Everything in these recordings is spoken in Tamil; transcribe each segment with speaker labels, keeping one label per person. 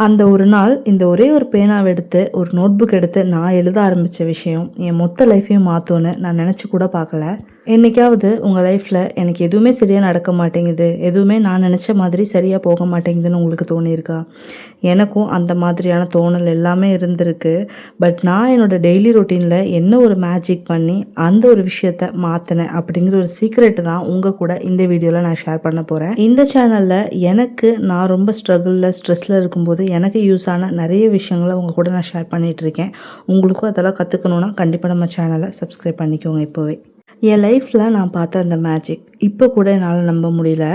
Speaker 1: அந்த ஒரு நாள் இந்த ஒரே ஒரு பேனாவை எடுத்து ஒரு நோட் புக் எடுத்து நான் எழுத ஆரம்பித்த விஷயம் என் மொத்த லைஃப்பையும் மாற்றும்னு நான் நினச்சி கூட பார்க்கல. என்றைக்காவது உங்கள் லைஃப்பில் எனக்கு எதுவுமே சரியாக நடக்க மாட்டேங்குது, எதுவுமே நான் நினச்ச மாதிரி சரியாக போக மாட்டேங்குதுன்னு உங்களுக்கு தோணியிருக்கா? எனக்கும் அந்த மாதிரியான தோணல் எல்லாமே இருந்திருக்கு. பட் நான் என்னோடய டெய்லி ரொட்டீனில் என்ன ஒரு மேஜிக் பண்ணி அந்த ஒரு விஷயத்தை மாற்றினேன் அப்படிங்கிற ஒரு சீக்ரெட்டு தான் உங்கள் கூட இந்த வீடியோவில் நான் ஷேர் பண்ண போகிறேன். இந்த சேனலில் எனக்கு நான் ரொம்ப ஸ்ட்ரெஸ்ஸில் இருக்கும்போது எனக்கு யூஸ் ஆன நிறைய விஷயங்களை உங்கள் கூட நான் ஷேர் பண்ணிகிட்ருக்கேன். உங்களுக்கும் அதெல்லாம் கற்றுக்கணுன்னா கண்டிப்பாக நம்ம சேனலை சப்ஸ்கிரைப் பண்ணிக்கோங்க. இப்போவே என் லைஃப்பில் நான் பார்த்த அந்த மேஜிக் இப்போ கூட என்னால் நம்ப முடியல.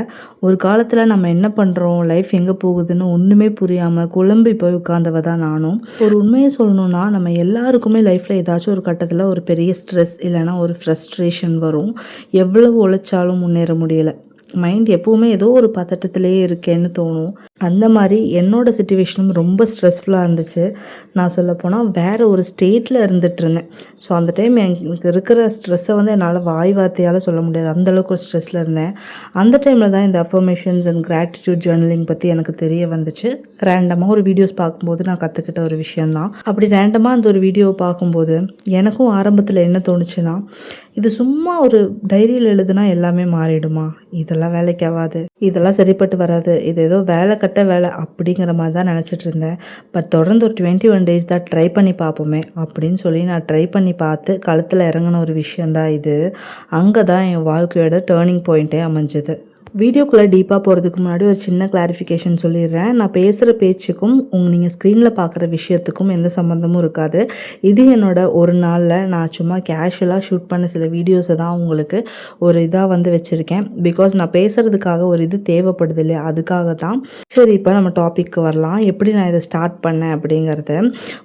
Speaker 1: ஒரு காலத்தில் நம்ம என்ன பண்ணுறோம், லைஃப் எங்கே போகுதுன்னு ஒன்றுமே புரியாமல் குழம்பி போய் உட்காந்தவ தான் நானும். ஒரு உண்மையை சொல்லணுன்னா, நம்ம எல்லாருக்குமே லைஃப்பில் ஏதாச்சும் ஒரு கட்டத்தில் ஒரு பெரிய ஸ்ட்ரெஸ் இல்லைனா ஒரு ஃப்ரஸ்ட்ரேஷன் வரும். எவ்வளவு உழைச்சாலும் முன்னேற முடியலை, மைண்ட் எப்போவுமே ஏதோ ஒரு பதட்டத்திலேயே இருக்கேன்னு தோணும். அந்த மாதிரி என்னோடய சிச்சுவேஷனும் ரொம்ப ஸ்ட்ரெஸ்ஃபுல்லாக இருந்துச்சு. நான் சொல்லப்போனால் வேறு ஒரு ஸ்டேட்டில் இருந்துகிட்டு இருந்தேன். ஸோ அந்த டைம் எனக்கு இருக்கிற ஸ்ட்ரெஸ்ஸை வந்து என்னால் வாய் வார்த்தையால் சொல்ல முடியாது, அந்தளவுக்கு ஒரு ஸ்ட்ரெஸ்ஸில் இருந்தேன். அந்த டைமில் தான் இந்த அஃபர்மேஷன்ஸ் அண்ட் கிராட்டிடியூட் ஜேர்னலிங் பற்றி எனக்கு தெரிய வந்துச்சு. ரேண்டமாக ஒரு வீடியோஸ் பார்க்கும்போது நான் கற்றுக்கிட்ட ஒரு விஷயந்தான். அப்படி ரேண்டமாக அந்த ஒரு வீடியோவை பார்க்கும்போது எனக்கும் ஆரம்பத்தில் என்ன தோணுச்சுன்னா, இது சும்மா ஒரு டைரியில் எழுதுனா எல்லாமே மாறிடுமா, இதெல்லாம் வேலைக்கு ஆகாது, இதெல்லாம் சரிப்பட்டு வராது, இது ஏதோ வேலை கட்ட வேலை அப்படிங்கிற மாதிரி தான் நினச்சிட்டு இருந்தேன். பட் தொடர்ந்து ஒரு 21 டேஸ் தான் ட்ரை பண்ணி பார்ப்போமே அப்படின்னு சொல்லி நான் ட்ரை பண்ணி பார்த்து களத்தில் இறங்கின ஒரு விஷயந்தான் இது. அங்கே தான் என் வாழ்க்கையோட டேர்னிங் பாயிண்ட்டே அமைஞ்சது. வீடியோக்குள்ளே டீப்பாக போகிறதுக்கு முன்னாடி ஒரு சின்ன கிளாரிஃபிகேஷன் சொல்லிடுறேன். நான் பேசுகிற பேச்சுக்கும் நீங்கள் ஸ்க்ரீனில் பார்க்குற விஷயத்துக்கும் எந்த சம்மந்தமும் இருக்காது. இது என்னோட ஒரு நாளில் நான் சும்மா கேஷுவலாக ஷூட் பண்ண சில வீடியோஸை தான் உங்களுக்கு ஒரு இதாக வந்து வச்சுருக்கேன். பிகாஸ் நான் பேசுகிறதுக்காக ஒரு இது தேவைப்படுது இல்லையா, அதுக்காக தான். சரி, இப்போ நம்ம டாபிக்கு வரலாம். எப்படி நான் இதை ஸ்டார்ட் பண்ணேன் அப்படிங்கிறது.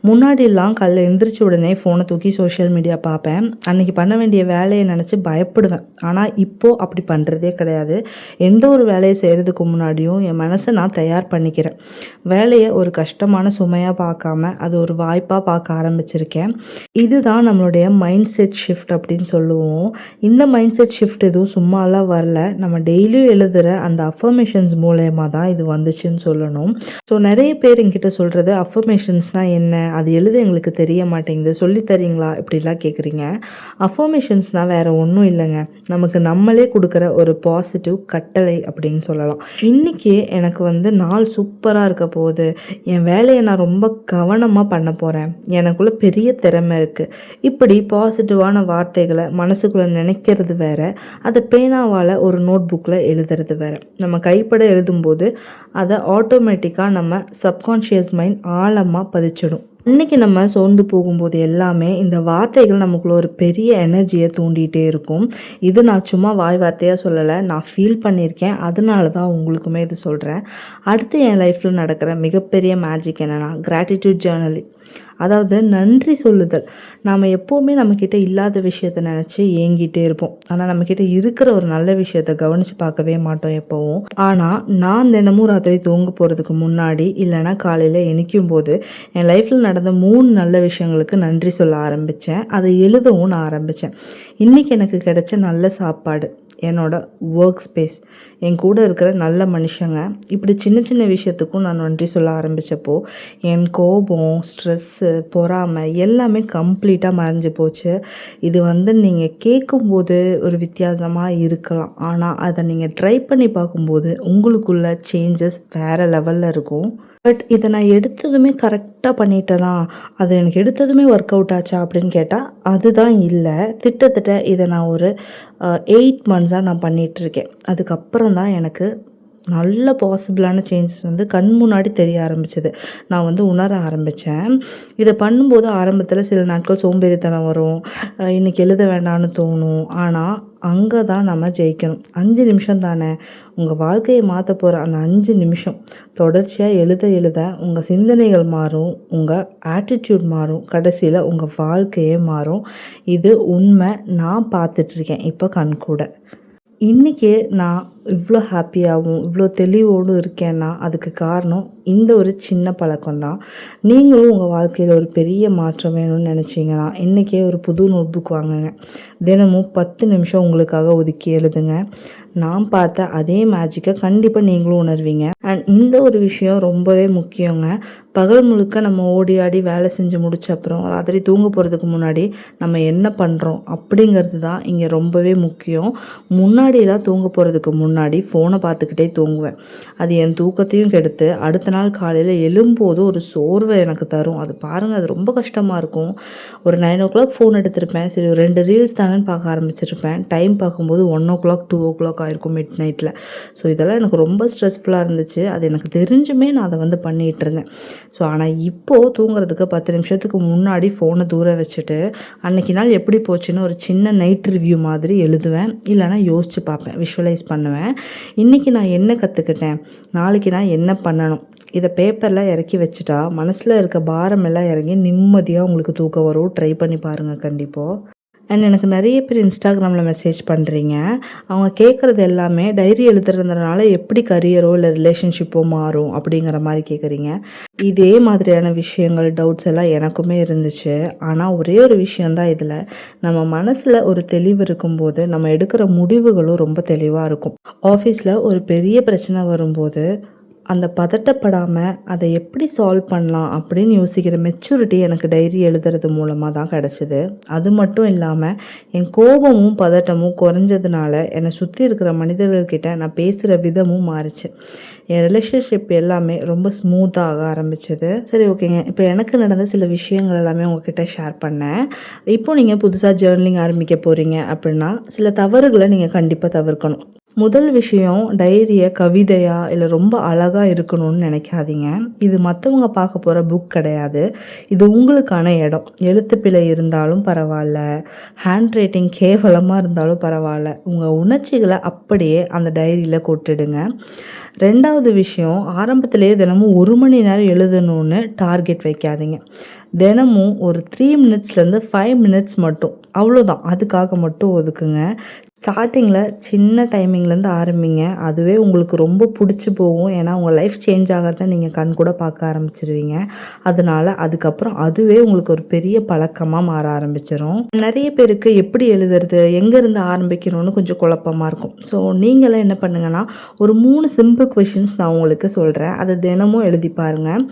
Speaker 1: முன்னாடிலாம் காலைல எந்திரிச்ச உடனே ஃபோனை தூக்கி சோஷியல் மீடியா பார்ப்பேன். அன்றைக்கி பண்ண வேண்டிய வேலையை நினச்சி பயப்படுவேன். ஆனால் இப்போது அப்படி பண்ணுறதே கிடையாது. எந்த ஒரு வேலையை செய்கிறதுக்கு முன்னாடியும் என் மனசை நான் தயார் பண்ணிக்கிறேன். வேலையை ஒரு கஷ்டமான சுமையாக பார்க்காம அது ஒரு வாய்ப்பாக பார்க்க ஆரம்பிச்சிருக்கேன். இதுதான் நம்மளுடைய மைண்ட் செட் ஷிஃப்ட் அப்படின்னு சொல்லுவோம். இந்த மைண்ட் செட் ஷிஃப்ட் எதுவும் சும்மாலாம் வரல, நம்ம டெய்லியும் எழுதுகிற அந்த அஃபர்மேஷன்ஸ் மூலயமா தான் இது வந்துச்சுன்னு சொல்லணும். ஸோ நிறைய பேர் என்கிட்ட சொல்கிறது, அஃபர்மேஷன்ஸ்னால் என்ன, அது எழுத எங்களுக்கு தெரிய மாட்டேங்குது, சொல்லித்தரீங்களா இப்படிலாம் கேட்குறீங்க. அஃபர்மேஷன்ஸ்னால் வேறு ஒன்றும் இல்லைங்க, நமக்கு நம்மளே கொடுக்குற ஒரு பாசிட்டிவ் கட்டளை அப்படின்னு சொல்லலாம். இன்றைக்கி எனக்கு வந்து நாள் சூப்பராக இருக்க போகுது, என் வேலையை நான் ரொம்ப கவனமாக பண்ண போகிறேன், எனக்குள்ளே பெரிய திறமை இருக்குது, இப்படி பாசிட்டிவான வார்த்தைகளை மனசுக்குள்ளே நினைக்கிறது வேறு, அதை பேனாவால் ஒரு நோட் புக்கில் எழுதுறது வேறு. நம்ம கைப்பட எழுதும்போது அதை ஆட்டோமேட்டிக்காக நம்ம சப்கான்ஷியஸ் மைண்ட் ஆழமாக பதிச்சிடும். இன்றைக்கி நம்ம சோர்ந்து போகும்போது எல்லாமே இந்த வார்த்தைகள் நமக்குள்ள ஒரு பெரிய எனர்ஜியை தூண்டிகிட்டே இருக்கும். இது நான் சும்மா வாய் வார்த்தையாக சொல்லலை, நான் ஃபீல் பண்ணியிருக்கேன். அதனால தான் உங்களுக்குமே இது சொல்கிறேன். அடுத்து என் லைஃப்பில் நடக்கிற மிகப்பெரிய மேஜிக் என்னென்னா கிராட்டிடியூட் ஜேர்னலிங். அதாவது நன்றி சொல்லுதல். நாம் எப்போவுமே நம்மக்கிட்ட இல்லாத விஷயத்தை நினச்சி ஏங்கிட்டே இருப்போம். ஆனால் நம்மக்கிட்ட இருக்கிற ஒரு நல்ல விஷயத்தை கவனித்து பார்க்கவே மாட்டோம் எப்போவும். ஆனால் நான் தினமும் ராத்திரி தூங்க போகிறதுக்கு முன்னாடி இல்லைனா காலையில் எணிக்கும் போது என் லைஃப்பில் நடந்த 3 நல்ல விஷயங்களுக்கு நன்றி சொல்ல ஆரம்பித்தேன். அதை எழுதவும் நான் ஆரம்பித்தேன். இன்றைக்கி எனக்கு கிடைச்ச நல்ல சாப்பாடு, என்னோடய ஒர்க் ஸ்பேஸ், என் கூட இருக்கிற நல்ல மனுஷங்க, இப்படி சின்ன சின்ன விஷயத்துக்கும் நான் நன்றி சொல்ல ஆரம்பித்தப்போ என் கோபம், ஸ்ட்ரெஸ்ஸு, பொறாமை எல்லாமே கம்ப்ளீட்டாக மறைஞ்சு போச்சு. இது வந்து நீங்கள் கேட்கும்போது ஒரு வித்தியாசமாக இருக்கலாம், ஆனால் அதை நீங்கள் ட்ரை பண்ணி பார்க்கும்போது உங்களுக்குள்ள சேஞ்சஸ் வேறு லெவலில் இருக்கும். பட் இதை நான் எடுத்ததுமே கரெக்டாக பண்ணிட்டேனா, அது எனக்கு எடுத்ததுமே ஒர்க் அவுட் ஆச்சா அப்படின்னு கேட்டால் அதுதான் இல்லை. திட்டத்தட்ட இதை நான் ஒரு 8 மந்த்ஸாக நான் பண்ணிகிட்ருக்கேன். அதுக்கப்புறம் தான் எனக்கு நல்ல பாசிபிளான சேஞ்சஸ் வந்து கண் முன்னாடி தெரிய ஆரம்பிச்சது, நான் வந்து உணர ஆரம்பித்தேன். இதை பண்ணும்போது ஆரம்பத்தில் சில நாட்கள் சோம்பேறித்தனம் வரும், இன்றைக்கி எழுத வேண்டாம்னு தோணும். ஆனால் அங்கே தான் நம்ம ஜெயிக்கணும். 5 நிமிஷம் தானே, உங்கள் வாழ்க்கையை மாற்ற போகிற அந்த 5 நிமிஷம் தொடர்ச்சியாக எழுத எழுத உங்கள் சிந்தனைகள் மாறும், உங்கள் ஆட்டிடியூட் மாறும், கடைசியில் உங்கள் வாழ்க்கையே மாறும். இது உண்மை, நான் பார்த்துட்ருக்கேன் இப்போ கண் கூட. இன்றைக்கி நான் இவ்வளோ ஹாப்பியாகவும் இவ்வளோ தெளிவோடு இருக்கேன்னா அதுக்கு காரணம் இந்த ஒரு சின்ன பழக்கம்தான். நீங்களும் உங்கள் வாழ்க்கையில் ஒரு பெரிய மாற்றம் வேணும்னு நினச்சிங்கன்னா இன்றைக்கே ஒரு புது நோட் புக் வாங்குங்க. தினமும் 10 நிமிஷம் உங்களுக்காக ஒதுக்கி எழுதுங்க. நான் பார்த்த அதே மேஜிக்கை கண்டிப்பாக நீங்களும் உணர்வீங்க. அண்ட் இந்த ஒரு விஷயம் ரொம்பவே முக்கியங்க. பகல் முழுக்க நம்ம ஓடி ஆடி வேலை செஞ்சு முடிச்ச அப்புறம் ராத்திரி தூங்க போகிறதுக்கு முன்னாடி நம்ம என்ன பண்ணுறோம் அப்படிங்கிறது தான் இங்கே ரொம்பவே முக்கியம். முன்னாடியெல்லாம் தூங்க போகிறதுக்கு முன்னாடி ஃபோனை பார்த்துக்கிட்டே தூங்குவேன். அது என் தூக்கத்தையும் கெடுத்து அடுத்த நாள் காலையில் எழும்போது ஒரு சோர்வை எனக்கு தரும். அது பாருங்கள், அது ரொம்ப கஷ்டமாக இருக்கும். ஒரு 9 o'clock ஃபோன் எடுத்திருப்பேன். சரி, ஒரு 2 ரீல்ஸ் தானே பார்க்க ஆரம்பிச்சிருப்பேன். டைம் பார்க்கும்போது 1 o'clock 2 o'clock ஆயிருக்கும் மிட் நைட்டில். ஸோ இதெல்லாம் எனக்கு ரொம்ப ஸ்ட்ரெஸ்ஃபுல்லாக இருந்துச்சு. அது எனக்கு தெரிஞ்சுமே நான் அதை பண்ணிகிட்டு இருந்தேன். ஸோ ஆனால் இப்போது தூங்குறதுக்கு 10 நிமிஷத்துக்கு முன்னாடி ஃபோனை தூர வச்சுட்டு அன்றைக்கி நாள் எப்படி போச்சுன்னு ஒரு சின்ன நைட் ரிவ்யூ மாதிரி எழுதுவேன். இல்லைனா யோசித்து பார்ப்பேன், விஷுவலைஸ் பண்ணுவேன். இன்றைக்கி நான் என்ன கற்றுக்கிட்டேன், நாளைக்கு நான் என்ன பண்ணணும், இதை பேப்பரில் இறக்கி வச்சுட்டா மனசில் இருக்க பாரம் எல்லாம் இறங்கி நிம்மதியாக உங்களுக்கு தூக்கம் வரும். ட்ரை பண்ணி பாருங்கள் கண்டிப்பாக. அண்ட் எனக்கு நிறைய பேர் இன்ஸ்டாகிராமில் மெசேஜ் பண்ணுறீங்க. அவங்க கேட்குறது எல்லாமே டைரி எழுதுறதுனால எப்படி கரியரோ இல்லை ரிலேஷன்ஷிப்போ மாறும் அப்படிங்கிற மாதிரி கேட்குறீங்க. இதே மாதிரியான விஷயங்கள், டவுட்ஸ் எல்லாம் எனக்குமே இருந்துச்சு. ஆனால் ஒரே ஒரு விஷயந்தான் இதில், நம்ம மனசில் ஒரு தெளிவு இருக்கும்போது நம்ம எடுக்கிற முடிவுகளும் ரொம்ப தெளிவாக இருக்கும். ஆஃபீஸில் ஒரு பெரிய பிரச்சனை வரும்போது அந்த பதட்டப்படாமல் அதை எப்படி சால்வ் பண்ணலாம் அப்படின்னு யோசிக்கிற மெச்சூரிட்டி எனக்கு டைரி எழுதுறது மூலமாக தான் கிடச்சிது. அது மட்டும் இல்லாமல் என் கோபமும் பதட்டமும் குறைஞ்சதுனால என்னை சுற்றி இருக்கிற மனிதர்கள்கிட்ட நான் பேசுகிற விதமும் மாறிச்சு. என் ரிலேஷன்ஷிப் எல்லாமே ரொம்ப ஸ்மூத்தாக ஆரம்பிச்சது. சரி, ஓகேங்க. இப்போ எனக்கு நடந்த சில விஷயங்கள் எல்லாமே உங்ககிட்ட ஷேர் பண்ணேன். இப்போ நீங்கள் புதுசாக ஜேர்னலிங் ஆரம்பிக்க போகிறீங்க அப்படின்னா சில தவறுகளை நீங்கள் கண்டிப்பாக தவிர்க்கணும். முதல் விஷயம், டைரியை கவிதையாக இல்லை ரொம்ப அழகாக இருக்கணும்னு நினைக்காதீங்க. இது மற்றவங்க பார்க்க போகிற புக் கிடையாது. இது உங்களுக்கான இடம். எழுத்து பிழை இருந்தாலும் பரவாயில்ல, ஹேண்ட் ரைட்டிங் கேவலமாக இருந்தாலும் பரவாயில்ல, உங்கள் உணர்ச்சிகளை அப்படியே அந்த டைரியில் கொட்டிடுங்க. 2வது விஷயம், ஆரம்பத்திலேயே தினமும் 1 மணி நேரம் எழுதணும்னு டார்கெட் வைக்காதீங்க. தினமும் ஒரு 3 மினிட்ஸ்லேருந்து 5 மினிட்ஸ் மட்டும், அவ்வளோதான், அதுக்காக மட்டும் ஒதுக்குங்க. ஸ்டார்டிங்கில் சின்ன டைமிங்லேருந்து ஆரம்பிங்க. அதுவே உங்களுக்கு ரொம்ப பிடிச்சி போகும். ஏன்னா உங்கள் லைஃப் சேஞ்ச் ஆகிறத நீங்கள் கண் கூட பார்க்க ஆரம்பிச்சிருவீங்க. அதனால் அதுக்கப்புறம் அதுவே உங்களுக்கு ஒரு பெரிய பழக்கமாக மாற ஆரம்பிச்சிடும். நிறைய பேருக்கு எப்படி எழுதுறது, எங்கேருந்து ஆரம்பிக்கணும்னு கொஞ்சம் குழப்பமாக இருக்கும். ஸோ நீங்களாம் என்ன பண்ணுங்கன்னா, ஒரு 3 சிம்பிள் கொஷின்ஸ் நான் உங்களுக்கு சொல்கிறேன். அதை தினமும் எழுதி பாருங்கள்.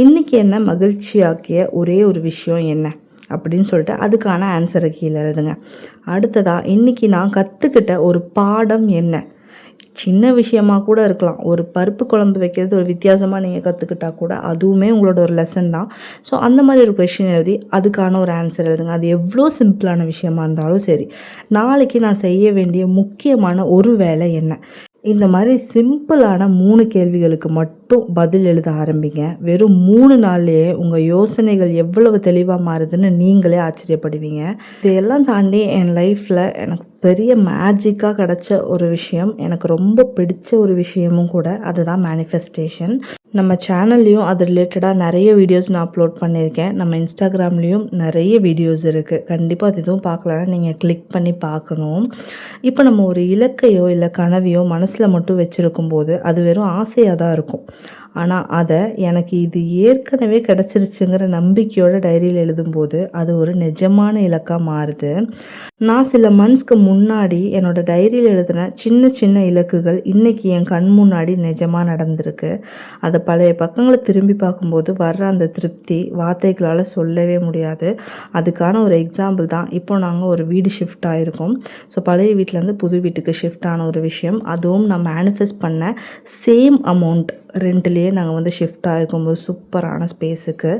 Speaker 1: இன்றைக்கி என்ன மகிழ்ச்சியாக்கிய ஒரே ஒரு விஷயம் என்ன அப்படின்னு சொல்லிட்டு அதுக்கான ஆன்சரை கீழே எழுதுங்க. அடுத்ததாக, இன்றைக்கி நான் கற்றுக்கிட்ட ஒரு பாடம் என்ன? சின்ன விஷயமாக கூட இருக்கலாம். ஒரு பருப்பு குழம்பு வைக்கிறது ஒரு வித்தியாசமாக நீங்கள் கற்றுக்கிட்டா கூட அதுவுமே உங்களோட ஒரு லெசன் தான். ஸோ அந்த மாதிரி ஒரு கொஷின் எழுதி அதுக்கான ஒரு ஆன்சர் எழுதுங்க. அது எவ்வளோ சிம்பிளான விஷயமா இருந்தாலும் சரி. நாளைக்கு நான் செய்ய வேண்டிய முக்கியமான ஒரு வேலை என்ன? இந்த மாதிரி சிம்பிளான 3 கேள்விகளுக்கு மட்டும் பதில் எழுத ஆரம்பிங்க. வெறும் 3 நாள்லேயே உங்கள் யோசனைகள் எவ்வளவு தெளிவாக மாறுதுன்னு நீங்களே ஆச்சரியப்படுவீங்க. இதையெல்லாம் தாண்டி என் லைஃப்பில் எனக்கு பெரிய மேஜிக்காக கிடச்ச ஒரு விஷயம், எனக்கு ரொம்ப பிடிச்ச ஒரு விஷயமும் கூட, அதுதான் மேனிஃபெஸ்டேஷன். நம்ம சேனல்லையும் அது ரிலேட்டடாக நிறைய வீடியோஸ் நான் அப்லோட் பண்ணியிருக்கேன். நம்ம இன்ஸ்டாகிராம்லேயும் நிறைய வீடியோஸ் இருக்குது. கண்டிப்பாக அது எதுவும் பார்க்கலன்னா நீங்கள் கிளிக் பண்ணி பார்க்கணும். இப்போ நம்ம ஒரு இலக்கையோ இல்லை கனவையோ மனசில் மட்டும் வச்சுருக்கும் போது அது வெறும் ஆசையாக தான் இருக்கும். ஆனால் அதை எனக்கு இது ஏற்கனவே கிடச்சிருச்சுங்கிற நம்பிக்கையோட டைரியில் எழுதும்போது அது ஒரு நிஜமான இலக்காக மாறுது. நான் சில மந்த்ஸ்க்கு முன்னாடி என்னோடய டைரியில் எழுதின சின்ன சின்ன இலக்குகள் இன்றைக்கி என் கண் முன்னாடி நிஜமாக நடந்திருக்கு. அதை பழைய பக்கங்களை திரும்பி பார்க்கும்போது வர்ற அந்த திருப்தி வார்த்தைகளால் சொல்லவே முடியாது. அதுக்கான ஒரு எக்ஸாம்பிள் தான் இப்போ நாங்கள் ஒரு வீடு ஷிஃப்ட் ஆகிருக்கோம். ஸோ பழைய வீட்டிலேருந்து புது வீட்டுக்கு ஷிஃப்ட் ஆன ஒரு விஷயம், அதுவும் நான் மேனிஃபெஸ்ட் பண்ண சேம் அமௌண்ட் ரெண்ட்லேயே நாங்கள் ஷிஃப்ட் ஆகிருக்கோம் ஒரு சூப்பரான ஸ்பேஸுக்கு.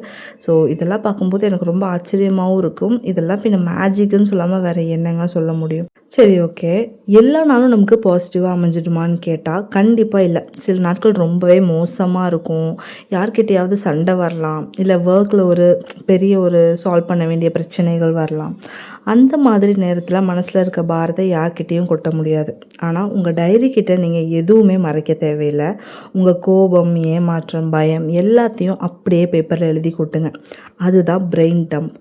Speaker 1: ஸோ இதெல்லாம் பார்க்கும்போது எனக்கு ரொம்ப ஆச்சரியமாகவும் இருக்கும். இதெல்லாம் பின்ன மேஜிக்குன்னு சொல்லாமல் வேறு என்னங்க சொல்ல முடியும்? சரி, ஓகே. எல்லா நாளும் நமக்கு பாசிட்டிவாக அமைஞ்சிடுமான்னு கேட்டால் கண்டிப்பாக இல்லை. சில நாட்கள் ரொம்பவே மோசமாக இருக்கும். யார்கிட்டையாவது சண்டை வரலாம், இல்லை ஒர்க்கில் ஒரு பெரிய ஒரு சால்வ் பண்ண வேண்டிய பிரச்சனைகள் வரலாம். அந்த மாதிரி நேரத்தில் மனசில் இருக்க பாரத்தை யார்கிட்டையும் கொட்ட முடியாது. ஆனால் உங்கள் டைரி கிட்ட நீங்கள் எதுவுமே மறைக்க தேவையில்லை. உங்கள் கோபம், ஏமாற்றம், பயம் எல்லாத்தையும் அப்படியே பேப்பரில் எழுதி கொட்டுங்க. அதுதான் பிரெயின் டம்ப்.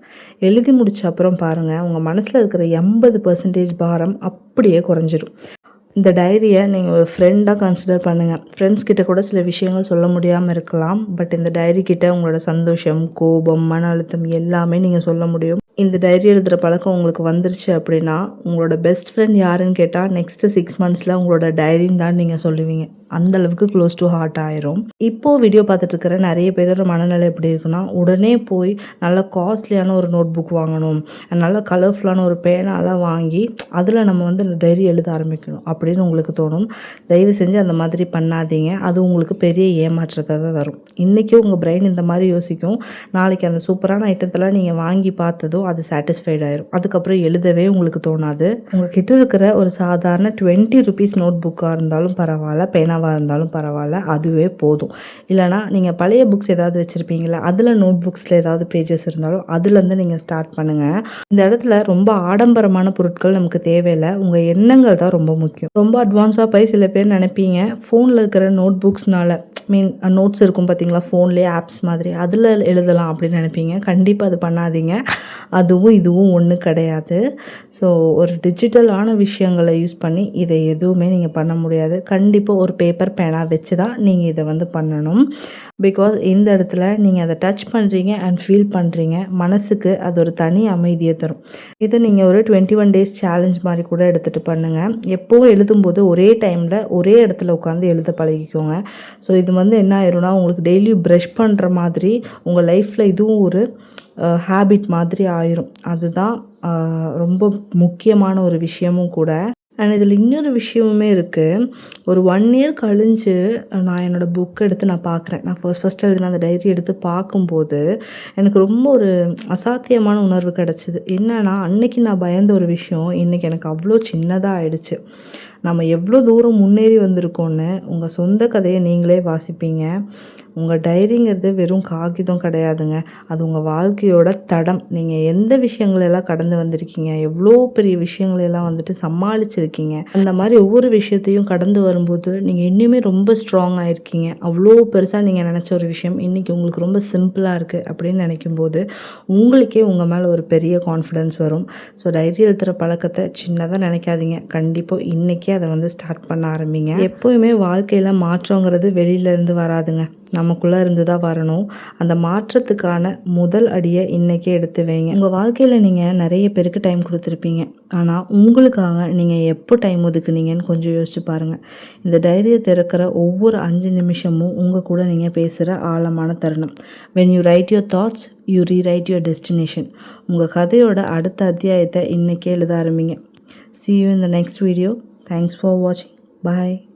Speaker 1: எழுதி முடிச்ச அப்புறம் பாருங்கள், உங்கள் மனசில் இருக்கிற 80% பாரம் அப்படியே குறைஞ்சிடும். இந்த டைரியை நீங்கள் ஒரு ஃப்ரெண்டாக கன்சிடர் பண்ணுங்கள். ஃப்ரெண்ட்ஸ் கிட்ட கூட சில விஷயங்கள் சொல்ல முடியாமல் இருக்கலாம். பட் இந்த டைரி கிட்ட உங்களோட சந்தோஷம், கோபம், மன அழுத்தம் எல்லாமே நீங்கள் சொல்ல முடியும். இந்த டைரி எழுதுகிற பழக்கம் உங்களுக்கு வந்துருச்சு அப்படின்னா உங்களோட பெஸ்ட் ஃப்ரெண்ட் யாருன்னு கேட்டால் நெக்ஸ்ட்டு 6 மந்த்ஸில் உங்களோட டைரின்னு தான் நீங்கள் சொல்லுவீங்க. அந்தளவுக்கு க்ளோஸ் டு ஹார்ட் ஆயிரும். இப்போது வீடியோ பார்த்துட்டு இருக்கிற நிறைய பேரோட மனநிலை எப்படி இருக்குன்னா, உடனே போய் நல்ல காஸ்ட்லியான ஒரு நோட் புக் வாங்கணும், நல்ல கலர்ஃபுல்லான ஒரு பேனாலாம் வாங்கி அதில் நம்ம வந்து டைரி எழுத ஆரம்பிக்கணும் அப்படின்னு உங்களுக்கு தோணும். தயவு செஞ்சு அந்த மாதிரி பண்ணாதீங்க. அது உங்களுக்கு பெரிய ஏமாற்றத்தை தான் தரும். இன்றைக்கி உங்கள் பிரெயின் இந்த மாதிரி யோசிக்கும், நாளைக்கு அந்த சூப்பரான ஐட்டத்தெல்லாம் நீங்கள் வாங்கி பார்த்ததும் அது சாட்டிஸ்ஃபைட் ஆயிரும். அதுக்கப்புறம் எழுதவே உங்களுக்கு தோணாது. உங்ககிட்ட இருக்கிற ஒரு சாதாரண 20 ருபீஸ் நோட் புக்காக இருந்தாலும் பரவாயில்ல, பேனாவாக இருந்தாலும் பரவாயில்ல, அதுவே போதும். இல்லைனா நீங்கள் பழைய புக்ஸ் ஏதாவது வச்சுருப்பீங்களா, அதில் நோட் புக்ஸில் ஏதாவது பேஜஸ் இருந்தாலும் அதுலேருந்து நீங்கள் ஸ்டார்ட் பண்ணுங்கள். இந்த இடத்துல ரொம்ப ஆடம்பரமான பொருட்கள் நமக்கு தேவையில்லை. உங்கள் எண்ணங்கள் தான் ரொம்ப முக்கியம். ரொம்ப அட்வான்ஸாக போய் சில பேர் நினைப்பீங்க ஃபோனில் இருக்கிற நோட் புக்ஸ்னால நோட்ஸ் இருக்கும் பார்த்தீங்களா, ஃபோன்லேயே ஆப்ஸ் மாதிரி, அதில் எழுதலாம் அப்படின்னு நினைப்பீங்க. கண்டிப்பாக அது பண்ணாதீங்க. அதுவும் இதுவும் ஒன்று கிடையாது. ஸோ ஒரு டிஜிட்டலான விஷயங்களை யூஸ் பண்ணி இதை எதுவுமே நீங்கள் பண்ண முடியாது. கண்டிப்பாக ஒரு பேப்பர் பேனா வச்சு தான் நீங்கள் இதை வந்து பண்ணணும். பிகாஸ் இந்த இடத்துல நீங்கள் அதை டச் பண்ணுறீங்க அண்ட் ஃபீல் பண்ணுறீங்க. மனசுக்கு அது ஒரு தனி அமைதியை தரும். இதை நீங்கள் ஒரு 21 டேஸ் சேலஞ்ச் மாதிரி கூட எடுத்துகிட்டு பண்ணுங்கள். எப்போவும் எழுதும்போது ஒரே டைமில் ஒரே இடத்துல உட்காந்து எழுத பழகிக்கோங்க. ஸோ இது வந்து என்ன ஆயிரும்னா, உங்களுக்கு டெய்லியும் ப்ரஷ் பண்ணுற மாதிரி உங்கள் லைஃப்பில் இதுவும் ஒரு ஹேபிட் மாதிரி ஆயிரும். அதுதான் ரொம்ப முக்கியமான ஒரு விஷயமும் கூட. அண்ட் இதில் இன்னொரு விஷயமுமே இருக்குது. ஒரு 1 இயர் கழிஞ்சு நான் என்னோடய புக் எடுத்து நான் பார்க்குறேன். நான் ஃபஸ்ட்டு எழுதின அந்த டைரி எடுத்து பார்க்கும்போது எனக்கு ரொம்ப ஒரு அசாத்தியமான உணர்வு கிடச்சிது. என்னன்னா, அன்னைக்கு நான் பயந்த ஒரு விஷயம் இன்றைக்கி எனக்கு அவ்வளோ சின்னதாக ஆயிடுச்சு. நம்ம எவ்வளோ தூரம் முன்னேறி வந்திருக்கோன்னு உங்கள் சொந்த கதையை நீங்களே வாசிப்பீங்க. உங்கள் டைரிங்கிறது வெறும் காகிதம் கிடையாதுங்க. அது உங்கள் வாழ்க்கையோட தடம். நீங்கள் எந்த விஷயங்களெல்லாம் கடந்து வந்திருக்கீங்க, எவ்வளோ பெரிய விஷயங்களெல்லாம் வந்துட்டு சமாளிச்சிருக்கீங்க. அந்த மாதிரி ஒவ்வொரு விஷயத்தையும் கடந்து வரும்போது நீங்கள் இன்னுமே ரொம்ப ஸ்ட்ராங்காக இருக்கீங்க. அவ்வளோ பெருசாக நீங்கள் நினச்ச ஒரு விஷயம் இன்றைக்கி உங்களுக்கு ரொம்ப சிம்பிளாக இருக்குது அப்படின்னு நினைக்கும்போது உங்களுக்கே உங்கள் மேலே ஒரு பெரிய கான்ஃபிடென்ஸ் வரும். ஸோ டைரி எழுதுகிற பழக்கத்தை சின்னதாக நினைக்காதீங்க. கண்டிப்பாக இன்றைக்கே அதை வந்து ஸ்டார்ட் பண்ண ஆரம்பிங்க. எப்போயுமே வாழ்க்கையில் மாற்றங்கிறது வெளியிலேருந்து வராதுங்க, நமக்குள்ளே இருந்து தான் வரணும். அந்த மாற்றத்துக்கான முதல் அடியை இன்றைக்கே எடுத்து வைங்க. உங்கள் வாழ்க்கையில் நீங்கள் நிறைய பேருக்கு டைம் கொடுத்துருப்பீங்க. ஆனால் உங்களுக்காக நீங்கள் எப்போ டைம் ஒதுக்குனீங்கன்னு கொஞ்சம் யோசிச்சு பாருங்கள். இந்த டைரியை திறக்கிற ஒவ்வொரு 5 நிமிஷமும் உங்கள் கூட நீங்கள் பேசுகிற ஆழமான தருணம். when you write your thoughts you rewrite your destination. உங்கள் கதையோட அடுத்த அத்தியாயத்தை இன்றைக்கே எழுத ஆரம்பிங்க. See you in the next video. Thanks for watching. Bye.